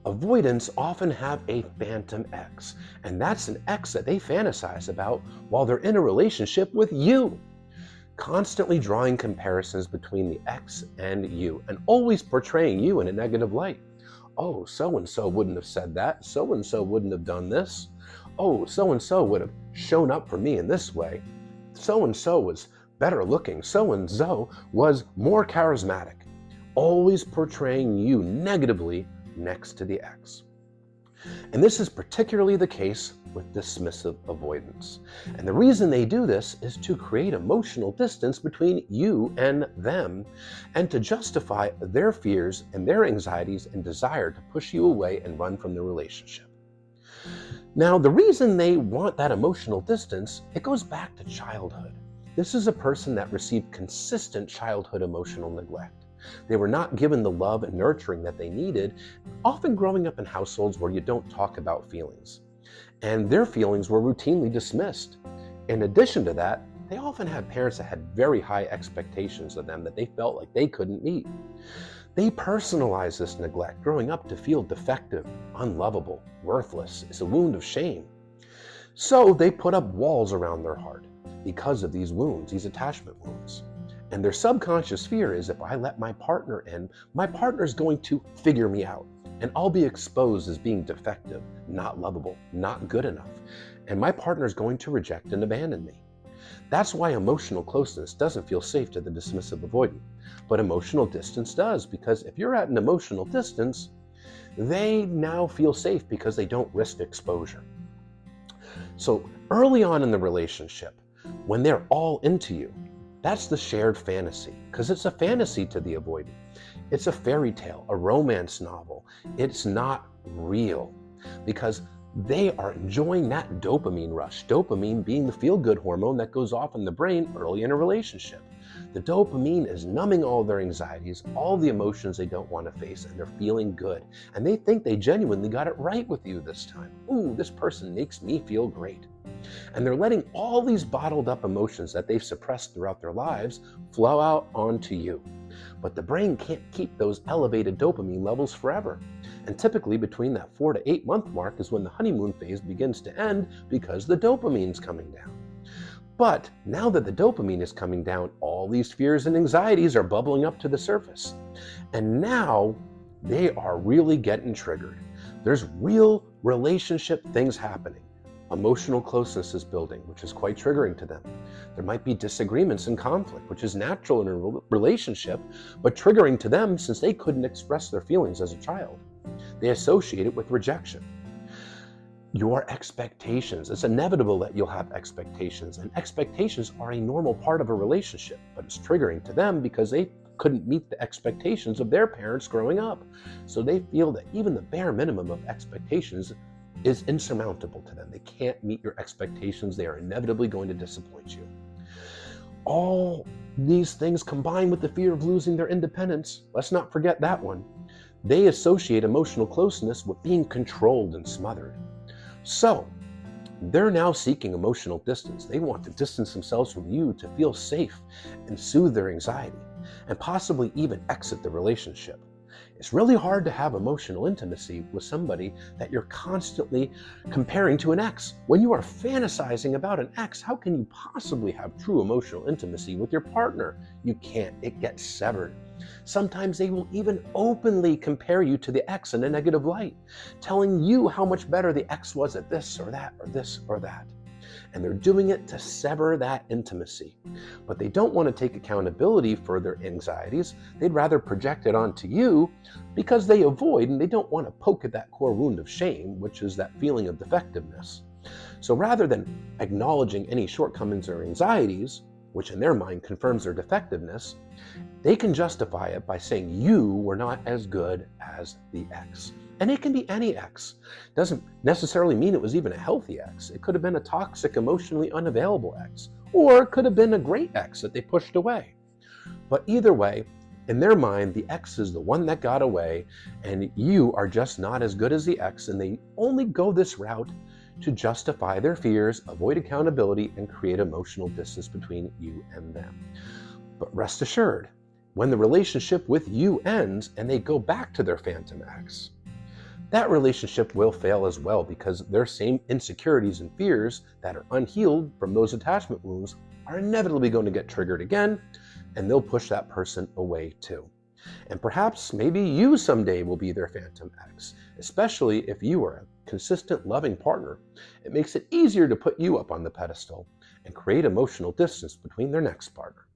Avoidants often have a phantom ex, and that's an ex that they fantasize about while they're in a relationship with you, constantly drawing comparisons between the ex and you, and always portraying you in a negative light. Oh, so and so wouldn't have said that. So and so wouldn't have done this. Oh, so and so would have shown up for me in this way. So and so was better looking. So and so was more charismatic. Always portraying you negatively next to the ex. And this is particularly the case with dismissive avoidance. And the reason they do this is to create emotional distance between you and them, and to justify their fears and their anxieties and desire to push you away and run from the relationship. Now, the reason they want that emotional distance, it goes back to childhood. This is a person that received consistent childhood emotional neglect. They were not given the love and nurturing that they needed, often growing up in households where you don't talk about feelings. And their feelings were routinely dismissed. In addition to that, they often had parents that had very high expectations of them that they felt like they couldn't meet. They personalized this neglect growing up to feel defective, unlovable, worthless. It's a wound of shame. So they put up walls around their heart because of these wounds, these attachment wounds. And their subconscious fear is, if I let my partner in, my partner's going to figure me out, and I'll be exposed as being defective, not lovable, not good enough, and my partner's going to reject and abandon me. That's why emotional closeness doesn't feel safe to the dismissive avoidant, but emotional distance does, because if you're at an emotional distance, they now feel safe because they don't risk exposure. So early on in the relationship, when they're all into you, that's the shared fantasy, because it's a fantasy to the avoidant. It's a fairy tale, a romance novel. It's not real, because they are enjoying that dopamine rush, dopamine being the feel-good hormone that goes off in the brain early in a relationship. The dopamine is numbing all their anxieties, all the emotions they don't want to face, and they're feeling good. And they think they genuinely got it right with you this time. Ooh, this person makes me feel great. And they're letting all these bottled up emotions that they've suppressed throughout their lives flow out onto you. But the brain can't keep those elevated dopamine levels forever. And typically between that 4 to 8 month mark is when the honeymoon phase begins to end, because the dopamine's coming down. But now that the dopamine is coming down, all these fears and anxieties are bubbling up to the surface. And now they are really getting triggered. There's real relationship things happening. Emotional closeness is building, which is quite triggering to them. There might be disagreements and conflict, which is natural in a relationship, but triggering to them since they couldn't express their feelings as a child. They associate it with rejection. Your expectations. It's inevitable that you'll have expectations, and expectations are a normal part of a relationship, but it's triggering to them because they couldn't meet the expectations of their parents growing up. So they feel that even the bare minimum of expectations is insurmountable to them. They can't meet your expectations. They are inevitably going to disappoint you. All these things combined with the fear of losing their independence, let's not forget that one. They associate emotional closeness with being controlled and smothered. So they're now seeking emotional distance. They want to distance themselves from you to feel safe and soothe their anxiety, and possibly even exit the relationship. It's really hard to have emotional intimacy with somebody that you're constantly comparing to an ex. When you are fantasizing about an ex, how can you possibly have true emotional intimacy with your partner? You can't. It gets severed. Sometimes they will even openly compare you to the ex in a negative light, telling you how much better the ex was at this or that or this or that. And they're doing it to sever that intimacy. But they don't want to take accountability for their anxieties. They'd rather project it onto you because they avoid and they don't want to poke at that core wound of shame, which is that feeling of defectiveness. So rather than acknowledging any shortcomings or anxieties, which in their mind confirms their defectiveness, they can justify it by saying you were not as good as the ex. And it can be any ex. Doesn't necessarily mean it was even a healthy ex. It could have been a toxic, emotionally unavailable ex, or it could have been a great ex that they pushed away. But either way, in their mind, the ex is the one that got away, and you are just not as good as the ex, and they only go this route to justify their fears, avoid accountability, and create emotional distance between you and them. But rest assured, when the relationship with you ends and they go back to their phantom ex, that relationship will fail as well because their same insecurities and fears that are unhealed from those attachment wounds are inevitably going to get triggered again, and they'll push that person away too. And perhaps maybe you someday will be their phantom ex, especially if you are a consistent, loving partner. It makes it easier to put you up on the pedestal and create emotional distance between their next partner.